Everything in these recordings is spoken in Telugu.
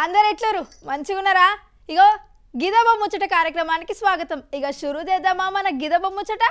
అందరు ఎట్లరు మంచిగున్నారా? ఇగో గిదబ ముచ్చట కార్యక్రమానికి స్వాగతం. ఇక షురూ చేద్దామా మన గిదబ ముచ్చట?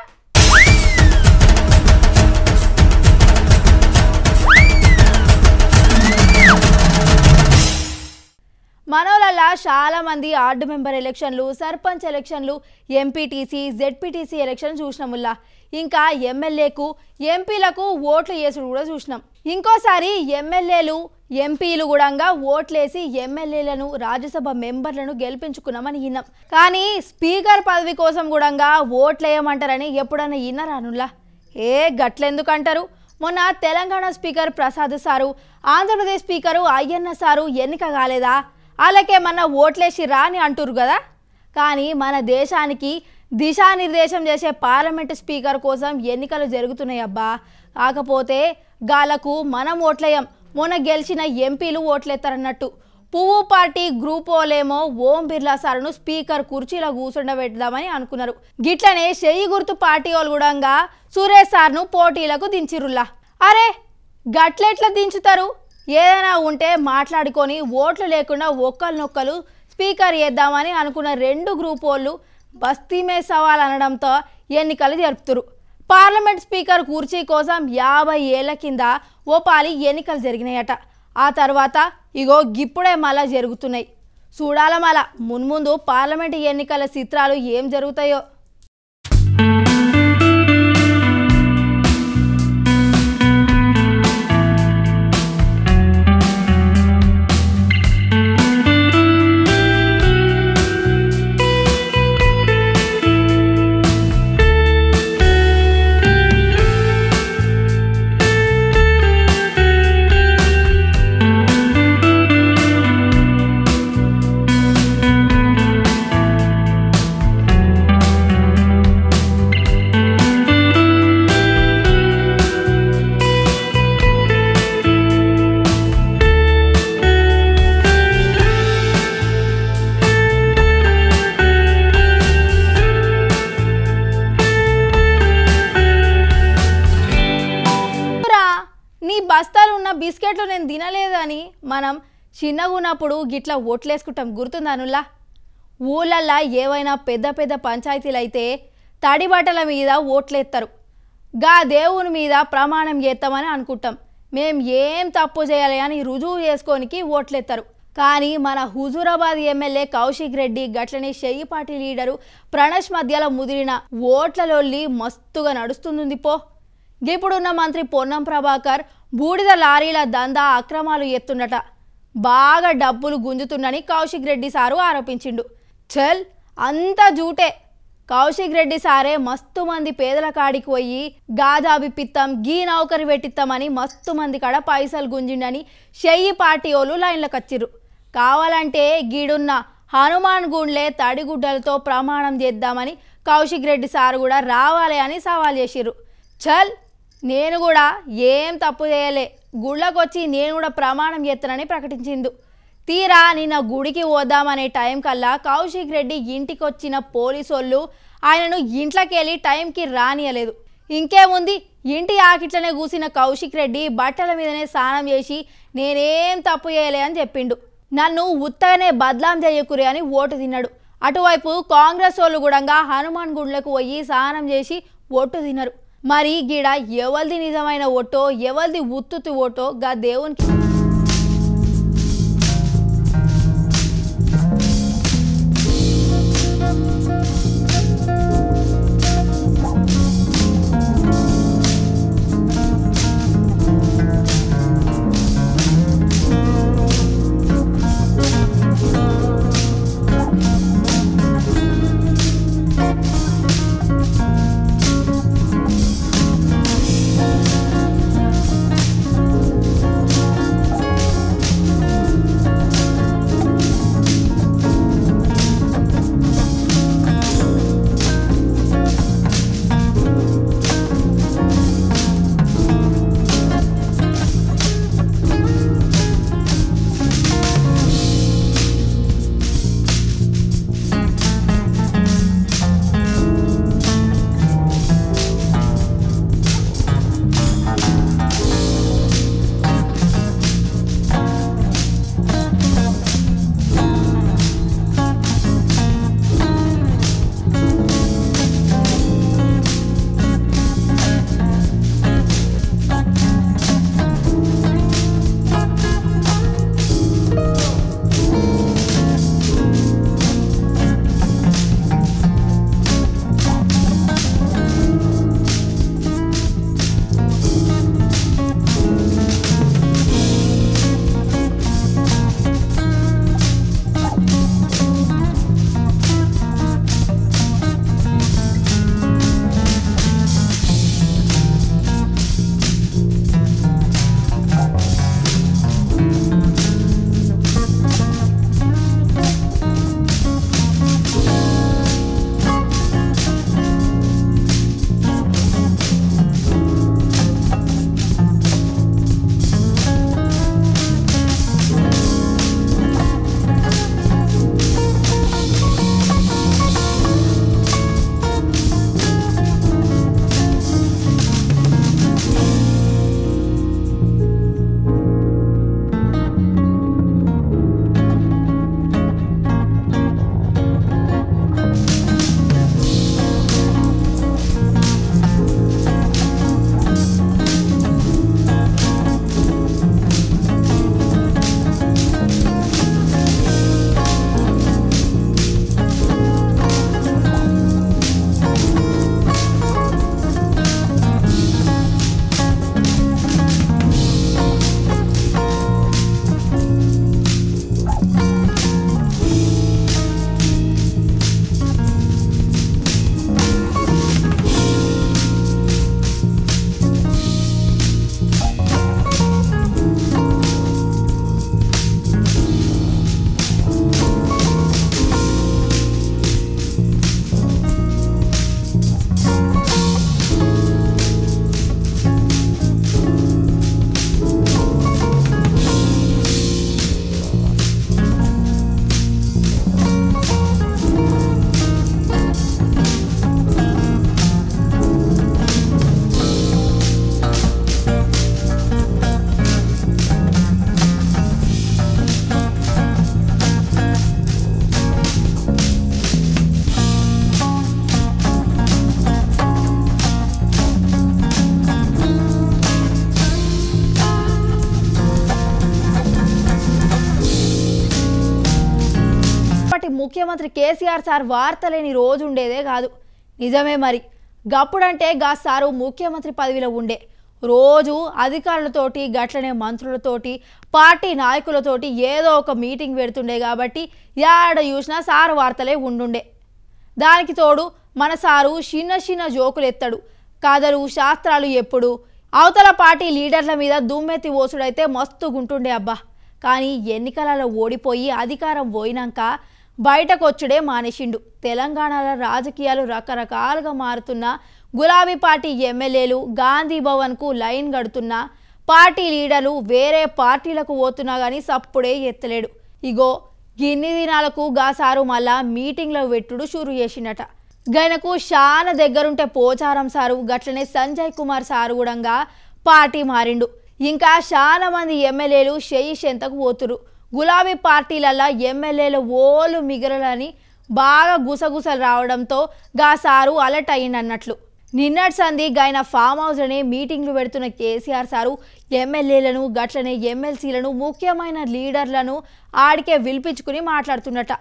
మనోళ్ళ చాలా మంది వార్డు మెంబర్ ఎలక్షన్లు, సర్పంచ్ ఎలక్షన్లు, ఎంపీటీసీ, జెడ్పీటీసీ ఎలక్షన్ చూసినాముల్లా. ఇంకా ఎమ్మెల్యేకు, ఎంపీలకు ఓట్లు వేసుడు కూడా చూసినాం. ఇంకోసారి ఎమ్మెల్యేలు, ఎంపీలు కూడా ఓట్లేసి ఎమ్మెల్యేలను, రాజ్యసభ మెంబర్లను గెలిపించుకున్నామని విన్నాం. కానీ స్పీకర్ పదవి కోసం కూడా ఓట్లేయమంటారని ఎప్పుడన్నా విన్నారానుల్లా? గట్లెందుకంటారు? మొన్న Telangana speaker Prasad sir, Andhra Pradesh speaker Ayyanna sir ఎన్నిక కాలేదా? వాళ్ళకేమన్నా ఓట్లేసి రాని అంటురు కదా. కానీ మన దేశానికి దిశానిర్దేశం చేసే పార్లమెంటు స్పీకర్ కోసం ఎన్నికలు జరుగుతున్నాయి అబ్బా. కాకపోతే గాలకు మనం ఓట్లేయం, మొన్న గెలిచిన ఎంపీలు ఓట్లేస్తారన్నట్టు. పువ్వు పార్టీ గ్రూప్ వాళ్ళేమో ఓం బిర్లా సార్ను స్పీకర్ కుర్చీలో కూర్చుండబెడదామని అనుకున్నారు. గిట్లనే చెయ్యి గుర్తు పార్టీ వాళ్ళు కూడా సురేష్ సార్ను పోటీలకు దించిరుల్లా. అరే గట్లెట్లా దించుతారు? ఏదైనా ఉంటే మాట్లాడుకొని ఓట్లు లేకుండా ఒక్కరినొక్కరు స్పీకర్ చేద్దామని అనుకున్న రెండు గ్రూప్ వాళ్ళు బస్తీమే సవాల్ అనడంతో ఎన్నికలు జరుపుతురు. పార్లమెంట్ స్పీకర్ కుర్చీ కోసం 50 ఏళ్ల కింద ఓపాలి ఎన్నికలు జరిగినాయట. ఆ తర్వాత ఇగో గిప్పుడే మళ్ళా జరుగుతున్నాయి. చూడాల మళ్ళా మున్ముందు పార్లమెంట్ ఎన్నికల చిత్రాలు ఏం జరుగుతాయో. బస్తాలు ఉన్న బిస్కెట్లు నేను తినలేదని మనం చిన్నగా ఉన్నప్పుడు గిట్లా ఓట్లేసుకుంటాం, గుర్తుందానుల్లా? ఊళ్ళల్లో ఏవైనా పెద్ద పెద్ద పంచాయతీలు అయితే తడి బట్టల మీద ఓట్లేస్తారు. గా దేవుని మీద ప్రమాణం చేస్తామని అనుకుంటాం. మేం ఏం తప్పు చేయాలి అని రుజువు చేసుకోనికి ఓట్లేస్తారు. కానీ మన హుజూరాబాద్ ఎమ్మెల్యే కౌశిక్ రెడ్డి గట్లనే షెయ్యి పార్టీ లీడరు ప్రణష్ మధ్యలో ముదిరిన ఓట్లలోల్లి మస్తుగా నడుస్తుంది పో. ఇప్పుడున్న మంత్రి పొన్నం ప్రభాకర్ బూడిద లారీల దందా అక్రమాలు ఎత్తుండట, బాగా డబ్బులు గుంజుతుండని కౌశిక్ రెడ్డి సారు ఆరోపించిండు. చల్ అంతా జూటే. కౌశిక్ రెడ్డి సారే మస్తు మంది పేదల కాడికి పోయి గాజాబి పిత్తం, గీ నౌకరి పెట్టిస్తామని మస్తు మంది కాడ పైసలు గుంజిండని షెయ్యి పార్టీ వాళ్ళు లైన్లకు వచ్చిర్రు. కావాలంటే గీడున్న హనుమాన్ గుండ్లే తడిగుడ్డలతో ప్రమాణం చేద్దామని కౌశిక్ రెడ్డి సారు కూడా రావాలి అని సవాల్ చేసిర్రు. చల్ నేను కూడా ఏం తప్పు చేయలే, గుళ్ళకొచ్చి నేను కూడా ప్రమాణం చేస్తానని ప్రకటించిండు. తీరా నిన్న గుడికి పోదామనే టైం కల్లా కౌశిక్ రెడ్డి ఇంటికి వచ్చిన పోలీసోళ్ళు ఆయనను ఇంట్లోకి వెళ్ళి టైంకి రానియలేదు. ఇంకేముంది, ఇంటి ఆకిట్లనే కూసిన కౌశిక్ రెడ్డి బట్టల మీదనే స్నానం చేసి నేనేం తప్పు చేయలే అని చెప్పిండు. నన్ను ఉత్తగానే బద్లాం చేయకురే అని ఓటు తిన్నాడు. అటువైపు కాంగ్రెస్ వాళ్ళు కూడా హనుమాన్ గుండ్లకు పోయి స్నానం చేసి ఓటు తిన్నారు. మరి గీడ ఎవరిది నిజమైన ఓటో, ఎవరిది ఉత్తుతి ఓటో గా దేవునికి. ముఖ్యమంత్రి కేసీఆర్ సార్ వార్తలేని రోజు ఉండేదే కాదు. నిజమే మరి. గప్పుడంటే గా సారు ముఖ్యమంత్రి పదవిలో ఉండే. రోజు అధికారులతోటి గట్లనే మంత్రులతోటి పార్టీ నాయకులతోటి ఏదో ఒక మీటింగ్ పెడుతుండే కాబట్టి యాడ చూసినా సారు వార్తలే ఉండుండే. దానికి తోడు మన సారు చిన్న చిన్న జోకులు ఎత్తాడు. కథలు శాస్త్రాలు ఎప్పుడు అవతల పార్టీ లీడర్ల మీద దుమ్మెత్తి ఓసుడైతే మస్తుగుంటుండే అబ్బా. కానీ ఎన్నికలలో ఓడిపోయి అధికారం పోయినాక బయటకు వచ్చుడే మానేసిండు. తెలంగాణలో రాజకీయాలు రకరకాలుగా మారుతున్న గులాబీ పార్టీ ఎమ్మెల్యేలు గాంధీ భవన్కు లైన్ గడుతున్న పార్టీ లీడర్లు వేరే పార్టీలకు పోతున్నా కానీ సప్పుడే ఎత్తలేడు. ఇగో గిన్ని దినాలకు గాసారు మళ్ళా మీటింగ్లో పెట్టుడు షురు చేసిండట. గయనకు చాలా దగ్గరుంటే పోచారం సారు గట్లనే సంజయ్ కుమార్ సారు కూడా పార్టీ మారిండు. ఇంకా చాలా మంది ఎమ్మెల్యేలు షెయి షెంతకు పోతురు. గులాబీ పార్టీలల్లా ఎమ్మెల్యేలు ఓలు మిగరలని బాగా గుసగుసలు రావడంతో గా సారు అలర్ట్ అయ్యిండన్నట్లు. నిన్నటి సంధి గైన ఫామ్ హౌస్లోనే మీటింగ్లు పెడుతున్న కేసీఆర్ సారు ఎమ్మెల్యేలను గట్లనే ఎమ్మెల్సీలను ముఖ్యమైన లీడర్లను ఆడికే పిలిపించుకుని మాట్లాడుతున్నట.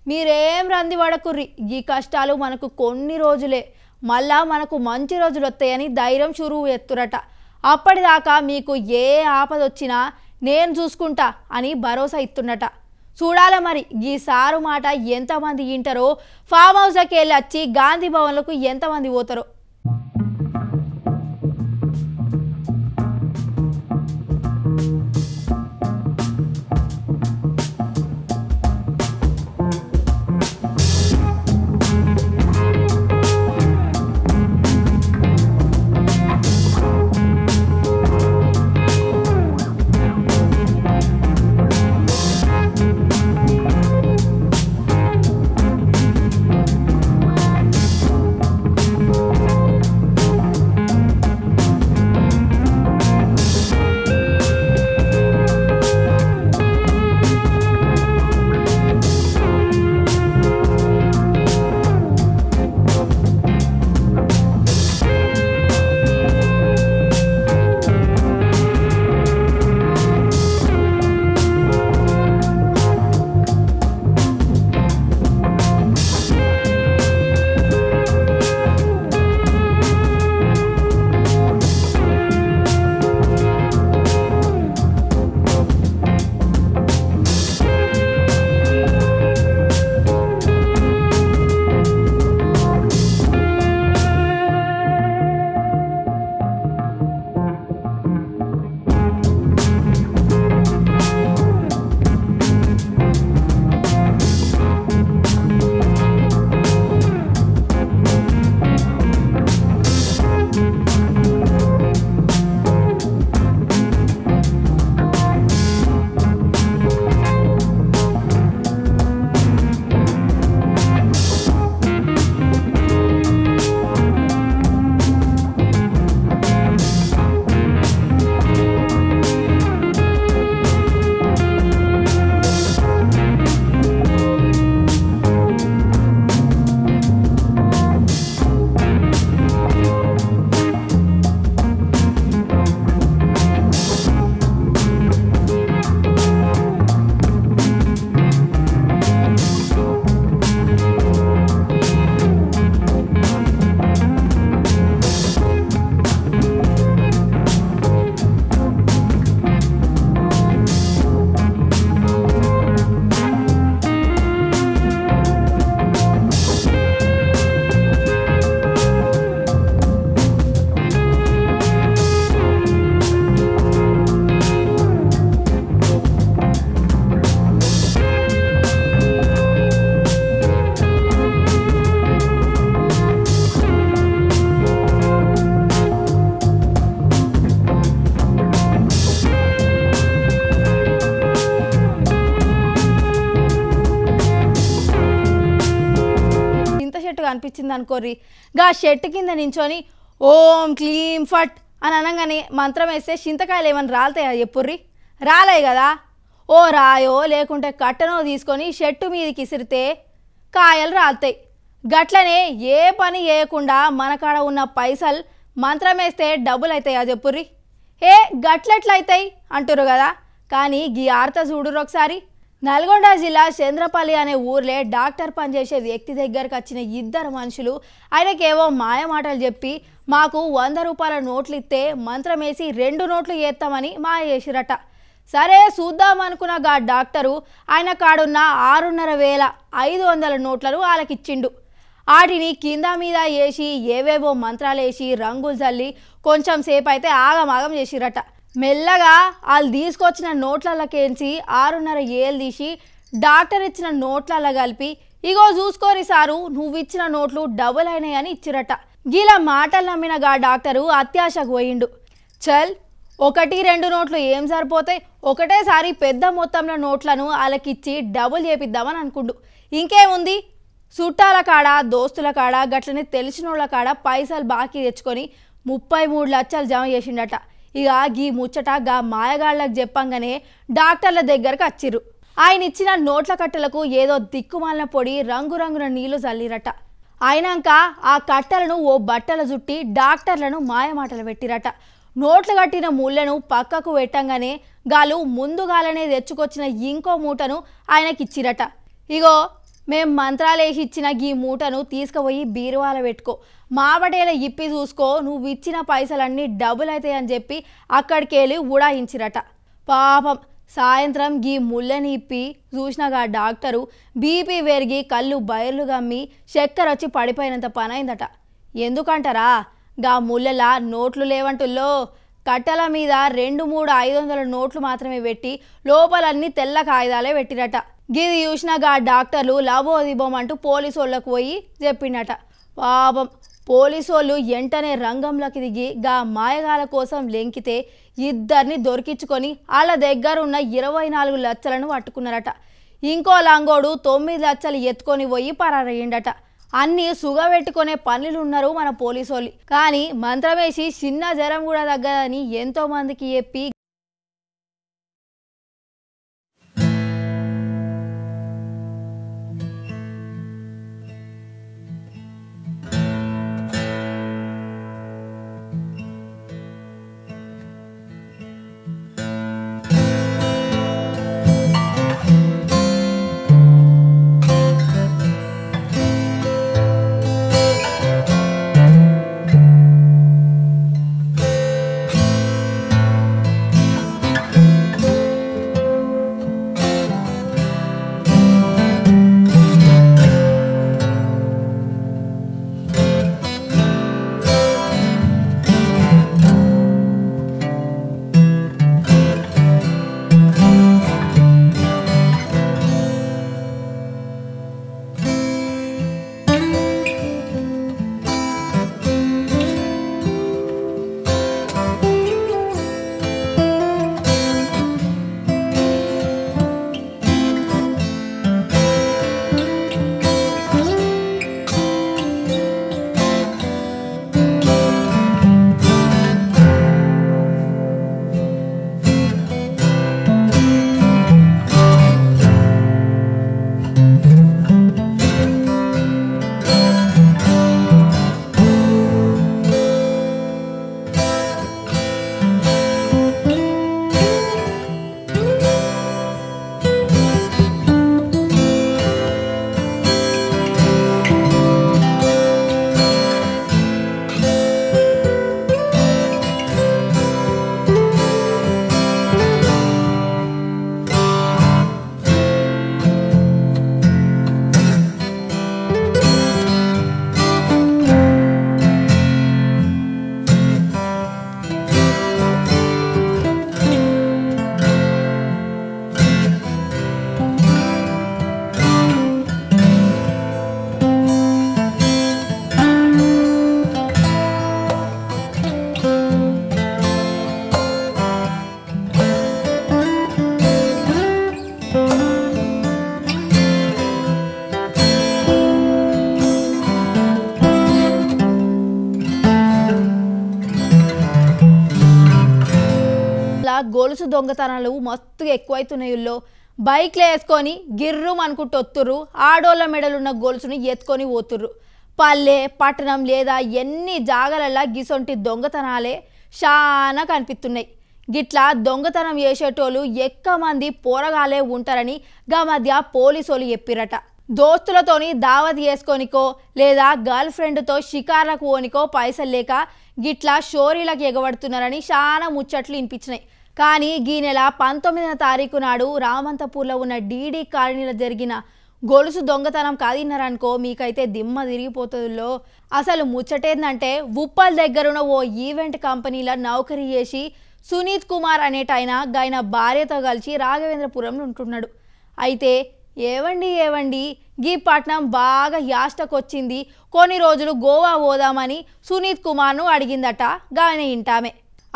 మీరేం రంది పడకుర్రి, ఈ కష్టాలు మనకు కొన్ని రోజులే, మళ్ళా మనకు మంచి రోజులు వస్తాయని ధైర్యం చురువు ఎత్తురట. అప్పటిదాకా మీకు ఏ ఆపదొచ్చినా నేను చూసుకుంటా అని భరోసా ఇస్తున్నట. చూడాల మరి ఈ సారు మాట ఎంతమంది వింటారో, ఫామ్ హౌస్లోకి వెళ్ళి వచ్చి గాంధీ భవన్లకు ఎంతమంది పోతారో. అనిపించింది అనుకోర్రి. గా షెట్ కింద నించొని ఓం క్లీం ఫట్ అని అనగానే మంత్రం వేస్తే చింతకాయలు ఏమైనా రాలుతాయా చెప్పుర్రి? రాలే కదా. ఓ రాయో లేకుంటే కట్టనో తీసుకొని షెట్టు మీదకి ఇసిరితే కాయలు రాలుతాయి. గట్లనే ఏ పని చేయకుండా మనకాడ ఉన్న పైసలు మంత్రం వేస్తే డబ్బులు అవుతాయా చెప్పుర్రి? ఏ గట్లెట్లయితాయి అంటురు కదా. కానీ గీ ఆర్త చూడురు ఒకసారి. నల్గొండ జిల్లా చంద్రపల్లి అనే ఊర్లే డాక్టర్ పనిచేసే వ్యక్తి దగ్గరకు వచ్చిన ఇద్దరు మనుషులు ఆయనకేవో మాయమాటలు చెప్పి మాకు 100 రూపాయల నోట్లు ఇస్తే మంత్రమేసి 2 నోట్లు చేస్తామని మాయ చేసిరట. సరే చూద్దామనుకున్న గా డాక్టరు ఆయన కాడున్న 6,500 నోట్లను వాళ్ళకిచ్చిండు. వాటిని కింద మీద వేసి ఏవేవో మంత్రాలు వేసి రంగులు చల్లి కొంచెం సేపు అయితే ఆగమాగం చేసిరట. మెల్లగా వాళ్ళు తీసుకొచ్చిన నోట్లకేంచి 6.5 తీసి డాక్టర్ ఇచ్చిన నోట్లలో కలిపి ఇగో చూసుకోరి సారు నువ్వు ఇచ్చిన నోట్లు డబుల్ అయినాయని ఇచ్చిరట. గీలా మాటలు నమ్మిన గా డాక్టరు అత్యాశకు పోయిండు. చల్ 1-2 నోట్లు ఏం సరిపోతాయి, ఒకటేసారి పెద్ద మొత్తంలో నోట్లను వాళ్ళకిచ్చి డబుల్ చేపిద్దామని అనుకుండు. ఇంకేముంది, చుట్టాల కాడ దోస్తుల కాడ గట్లనే తెలిసినోళ్ళ కాడ పైసలు బాకీ తెచ్చుకొని 33 లక్షలు జమ చేసిండట. ఇక గీ ముచ్చట గా మాయగాళ్ళకు చెప్పంగానే డాక్టర్ల దగ్గరకు వచ్చిర్రు. ఆయన ఇచ్చిన నోట్ల కట్టెలకు ఏదో దిక్కుమాలిన పొడి రంగురంగుల నీళ్లు చల్లిరట. అయినాక ఆ కట్టెలను ఓ బట్టల చుట్టి డాక్టర్లను మాయమాటలు పెట్టిరట. నోట్లు కట్టిన ముళ్ళను పక్కకు పెట్టంగానే గాలు ముందుగాలనే తెచ్చుకొచ్చిన ఇంకో మూటను ఆయనకిచ్చిరట. ఇగో మేం మంత్రాలేసి ఇచ్చిన గీ మూటను తీసుకుపోయి బీరువాల పెట్టుకో, మాబటేల ఇప్పి చూసుకో, నువ్వు ఇచ్చిన పైసలన్నీ డబుల్ అవుతాయని చెప్పి అక్కడికెళ్ళి ఉడాయించిరట. పాపం సాయంత్రం గీ ముళ్ళని ఇప్పి చూసినగా డాక్టరు బీపీ పెరిగి కళ్ళు బయర్లు గమ్మి చక్కెర వచ్చి పడిపోయినంత పనైందట. ఎందుకంటారా, గా ముళ్ళల నోట్లు లేవంటుల్లో కట్టెల మీద 2-3 500 నోట్లు మాత్రమే పెట్టి లోపలన్నీ తెల్ల కాగితాలే పెట్టిరట. గిది చూసినగా డాక్టర్లు లబోదిబోమంటూ పోలీసోళ్ళకు పోయి చెప్పిండట. పాపం పోలీసోళ్ళు వెంటనే రంగంలోకి దిగి గా మాయగాల కోసం లెంకితే ఇద్దరిని దొరికించుకొని వాళ్ళ దగ్గర ఉన్న 24 లక్షలను పట్టుకున్నారట. ఇంకో లంగోడు 9 లక్షలు ఎత్తుకొని పోయి పరారయ్యిండట. అన్నీ సుగబెట్టుకునే పనులు ఉన్నారు మన పోలీసోళ్ళు. కానీ మంత్రమేసి చిన్న జ్వరం కూడా తగ్గదని ఎంతో మందికి చెప్పి గొలుసు దొంగతనాలు మస్తు ఎక్కువైతున్నాయిల్లో. బైక్లు వేసుకొని గిర్రు అనుకుంటూ వస్తుర్రు. ఆడోళ్ళ మెడలున్న గొలుసుని ఎత్తుకొని పోతుర్రు. పల్లె పట్టణం లేదా ఎన్ని జాగలల్లా గిసొంటి దొంగతనాలే చాలా కనిపిస్తున్నాయి. గిట్లా దొంగతనం చేసేటోళ్ళు ఎక్కువ మంది పోరగాలే ఉంటారని గా మధ్య పోలీసోళ్ళు చెప్పిరట. దోస్తులతోని దావత్ చేసుకొనికో లేదా గర్ల్ ఫ్రెండ్తో షికార్లకు పోనికో పైసలు లేక గిట్లా షోరీలకు ఎగబడుతున్నారని చాలా ముచ్చట్లు వినిపించినాయి. కానీ ఈ నెల 19వ తారీఖు నాడు రామంతపూర్లో ఉన్న డీడీ కాలనీలో జరిగిన గొలుసు దొంగతనం కాదిన్నారనుకో మీకైతే దిమ్మ తిరిగిపోతుందో. అసలు ముచ్చటేందంటే ఉప్పల్ దగ్గరున్న ఓ ఈవెంట్ కంపెనీలో నౌకరీ చేసి సునీత్ కుమార్ అనేటైన గాయన భార్యతో కలిసి రాఘవేంద్రపురంలో ఉంటున్నాడు. అయితే ఏవండి గీ పట్నం బాగా యాష్టకొచ్చింది, కొన్ని రోజులు గోవా పోదామని సునీత్ కుమార్ను అడిగిందట గాయన ఇంటామే.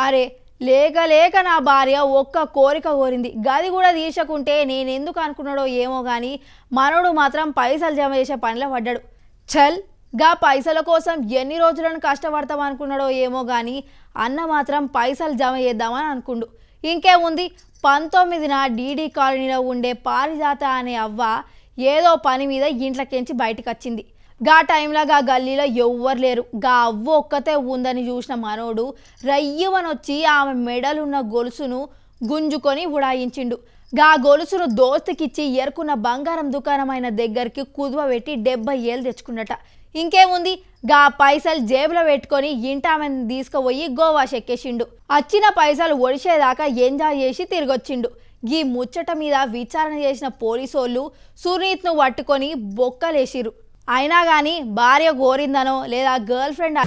అరే లేక నా భార్య ఒక్క కోరిక కోరింది, గది కూడా తీర్చకుంటే నేనెందుకు అనుకున్నాడో ఏమో కానీ మనోడు మాత్రం పైసలు జమ చేసే పనిలో పడ్డాడు. చల్ గా పైసల కోసం ఎన్ని రోజులను కష్టపడతాం అనుకున్నాడో ఏమో కానీ అన్న మాత్రం పైసలు జమ చేద్దామని అనుకుండు. ఇంకేముంది 19న డీడీ కాలనీలో ఉండే పారిజాత అనే అవ్వ ఏదో పని మీద ఇంట్లోకించి బయటకు వచ్చింది. గా టైంలో గా గల్లీలో ఎవ్వరు లేరు. గా అవ్వ ఒక్కతే ఉందని చూసిన మనోడు రయ్యమనొచ్చి ఆమె మెడలున్న గొలుసును గుంజుకొని ఉడాయించిండు. గా గొలుసును దోస్తుకిచ్చి ఎరుకున్న బంగారం దుకాణమైన దగ్గరికి కుదువ పెట్టి 70 ఏళ్ళు తెచ్చుకున్నట. ఇంకేముంది గా పైసలు జేబులో పెట్టుకొని ఇంటామెను తీసుకుపోయి గోవా చెక్కేసిండు. వచ్చిన పైసలు ఒడిసేదాకా ఎంజాయ్ చేసి తిరిగొచ్చిండు. ఈ ముచ్చట మీద విచారణ చేసిన పోలీసోళ్ళు సునీత్ను పట్టుకొని బొక్కలేసిరు. అయినా కానీ భార్య కోరిందనో లేదా గర్ల్ ఫ్రెండ్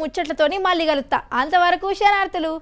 ముచ్చట్లతోని మళ్ళీ కలుస్తా. అంతవరకు శనార్థులు.